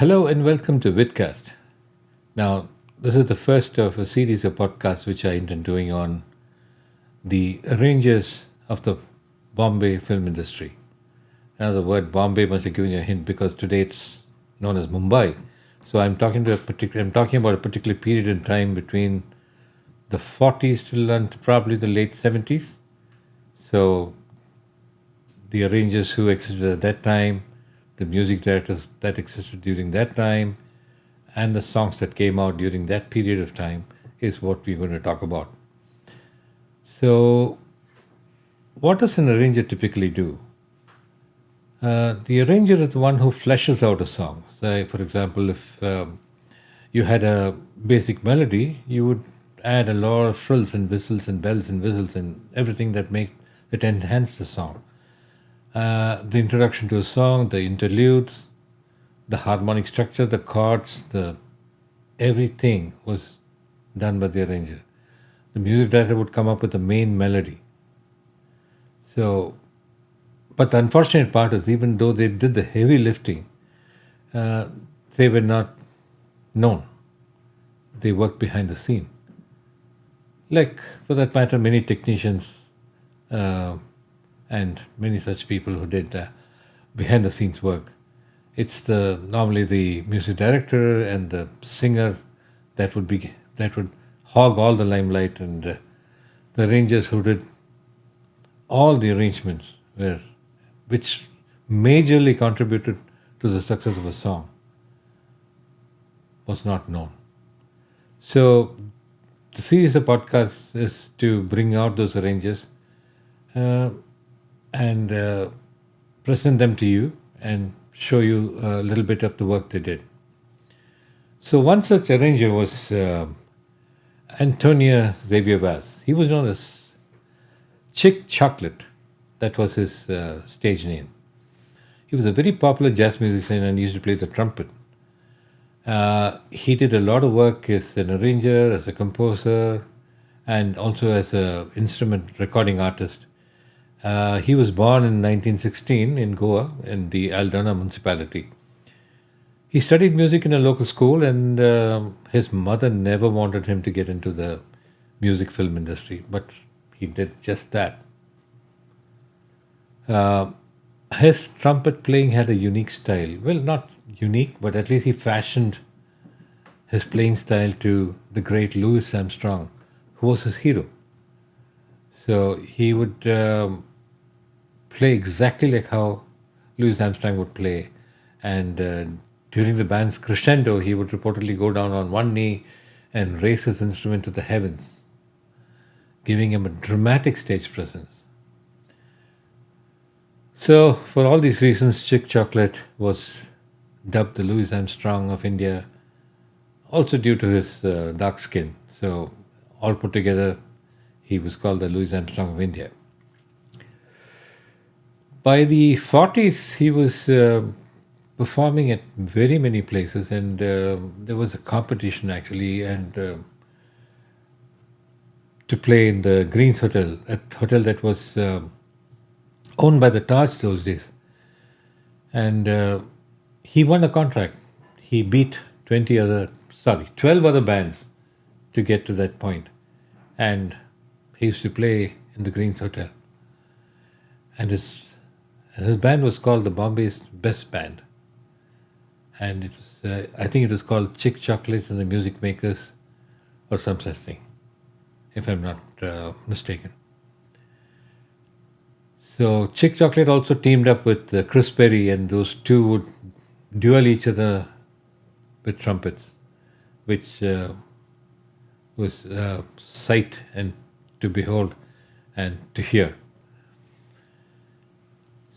Hello and welcome to Vidcast. Now, this is the first of a series of podcasts which I intend doing on the arrangers of the Bombay film industry. Now, the word Bombay must have given you a hint because today it's known as Mumbai. So I'm talking about a particular period in time between the 40s till and probably the late 70s. So the arrangers who existed at that time, the music directors that existed during that time, and the songs that came out during that period of time is what we're going to talk about. So, what does an arranger typically do? The arranger is the one who fleshes out a song. Say, for example, if you had a basic melody, you would add a lot of frills and whistles and bells and whistles and everything that enhance the song. The introduction to a song, the interludes, the harmonic structure, the chords, the everything was done by the arranger. The music director would come up with the main melody. So, but the unfortunate part is, even though they did the heavy lifting, uh, they were not known. They worked behind the scene. Like, for that matter, many technicians uh, and many such people who did behind the scenes work. It's the normally the music director and the singer that would hog all the limelight, and the arrangers who did all the arrangements were which majorly contributed to the success of a song was not known. So the series of podcasts is to bring out those arrangers uh, and present them to you and show you a little bit of the work they did. So one such arranger was Antonio Xavier Vaz. He was known as Chic Chocolate. That was his stage name. He was a very popular jazz musician and used to play the trumpet. He did a lot of work as an arranger, as a composer, and also as an instrument recording artist. He was born in 1916 in Goa, in the Aldana municipality. He studied music in a local school, and his mother never wanted him to get into the music film industry, but he did just that. Uh, his trumpet playing had a unique style. Well, not unique, but at least he fashioned his playing style to the great Louis Armstrong, who was his hero. So he would play exactly like how Louis Armstrong would play. And during the band's crescendo, he would reportedly go down on one knee and raise his instrument to the heavens, giving him a dramatic stage presence. So, for all these reasons, Chick Chocolate was dubbed the Louis Armstrong of India, also due to his dark skin. So, all put together, he was called the Louis Armstrong of India. By the 40s, he was performing at very many places, and there was a competition actually, and to play in the Greens Hotel, a hotel that was owned by the Taj those days. And he won a contract. He beat 12 other bands to get to that point. And he used to play in the Greens Hotel. And his band was called the Bombay's Best Band. And it was, I think it was called Chic Chocolate and the Music Makers or some such thing, if I'm not mistaken. So Chick Chocolate also teamed up with Chris Perry, and those two would duel each other with trumpets, which was sight and to behold and to hear.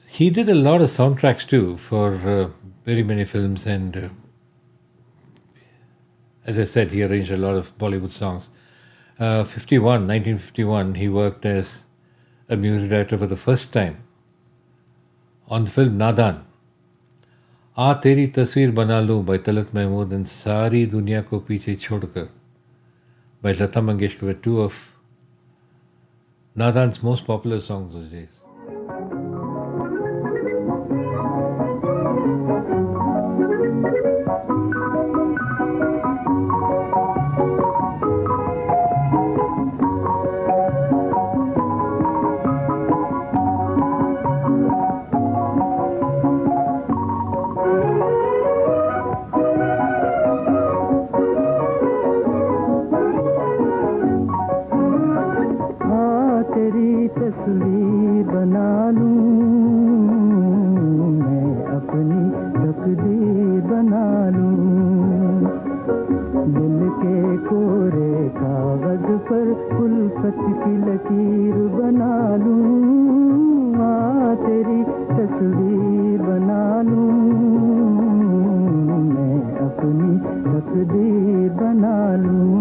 He did a lot of soundtracks too for very many films, and as I said, he arranged a lot of Bollywood songs. 1951, he worked as a music director for the first time on the film Nadan. आ तेरी तस्वीर बना लूं by Talat Mahmood and सारी दुनिया को पीछे छोड़कर by Lata Mangeshkar were two of Nadan's most popular songs those days. किसी लकीर बना लूं तेरी तस्वीर बना लूं मैं अपनी तकदीर बना लूं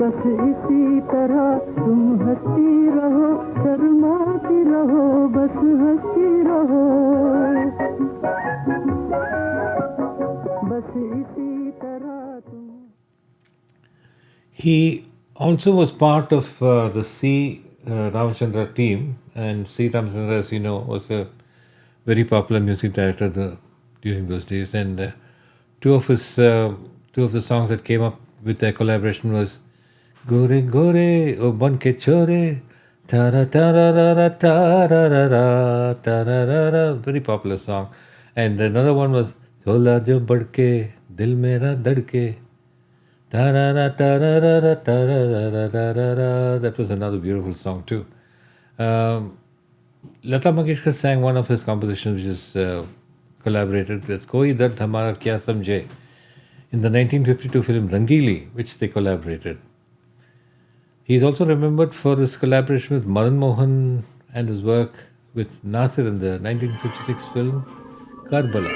बस इसी तरह तुम हंसती रहो शर्माती रहो बस हंसती रहो बस इसी तरह तुम. He also was part of the C. Ramachandra team, and C. Ramachandra, as you know, was a very popular music director during those days. And two of the songs that came up with their collaboration was "Gore Gore O Ban Ke Chore." Tara tara ra tara ra ra tara ra ra, very popular song, and another one was "Thola jo badke dil mera dadke." That was another beautiful song too. Lata Mangeshkar sang one of his compositions, which is collaborated with Koi Dard Hamara Kya Samjhe in the 1952 film Rangili, which they collaborated. He is also remembered for his collaboration with Madan Mohan and his work with Nasir in the 1956 film Karbala.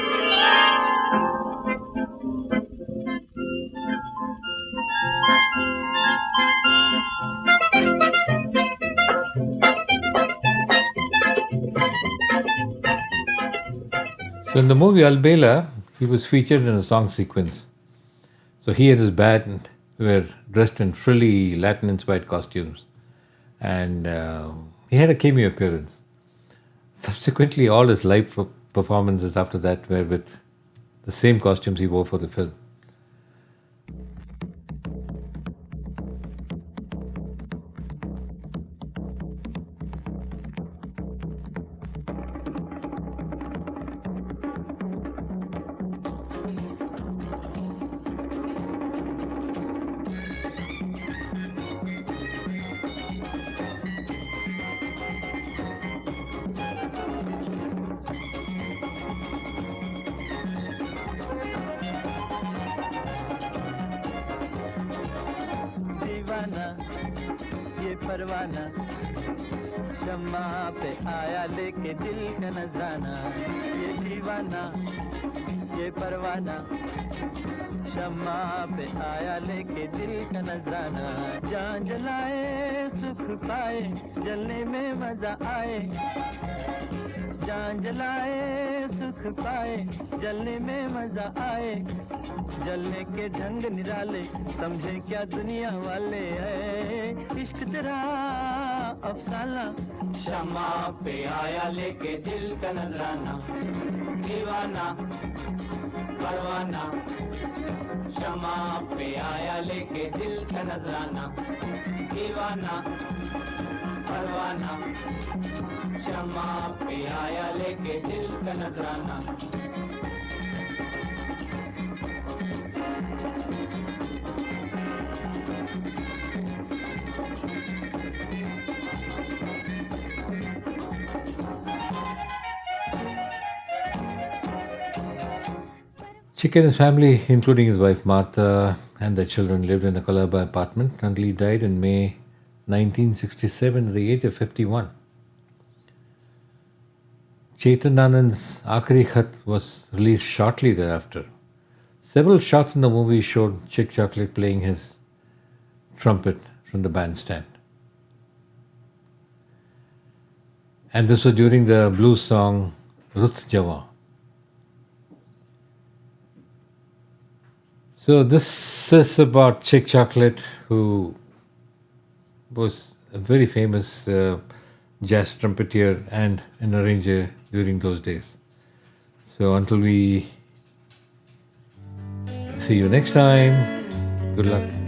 So in the movie Albela, he was featured in a song sequence. So he and his band were dressed in frilly Latin-inspired costumes, and he had a cameo appearance. Subsequently, all his live performances after that were with the same costumes he wore for the film. ये परवाना शम्मा पे आया लेके दिल का नजराना ये दीवाना ये परवाना शम्मा पे आया लेके दिल का नजराना जान जलाए सुख पाए जलने में मजा आए जान जलाए सुख पाए जलने में मजा आए जलने के ढंग निराले समझे क्या दुनिया वाले है इश्क तेरा अफसाना शम्मा पे आया लेके दिल का नजराना दीवाना परवाना शम्मा पे आया लेके दिल का नजराना दीवाना परवाना शम्मा पे आया लेके दिल का नजराना Chic and his family, including his wife Martha and their children, lived in a Colaba apartment until he died in May 1967 at the age of 51. Chetan Anand's Aakhri Khat was released shortly thereafter. Several shots in the movie showed Chic Chocolate playing his trumpet from the bandstand. And this was during the blues song Rut Jawan. So this is about Chic Chocolate, who was a very famous jazz trumpeter and an arranger during those days. So until we see you next time, good luck.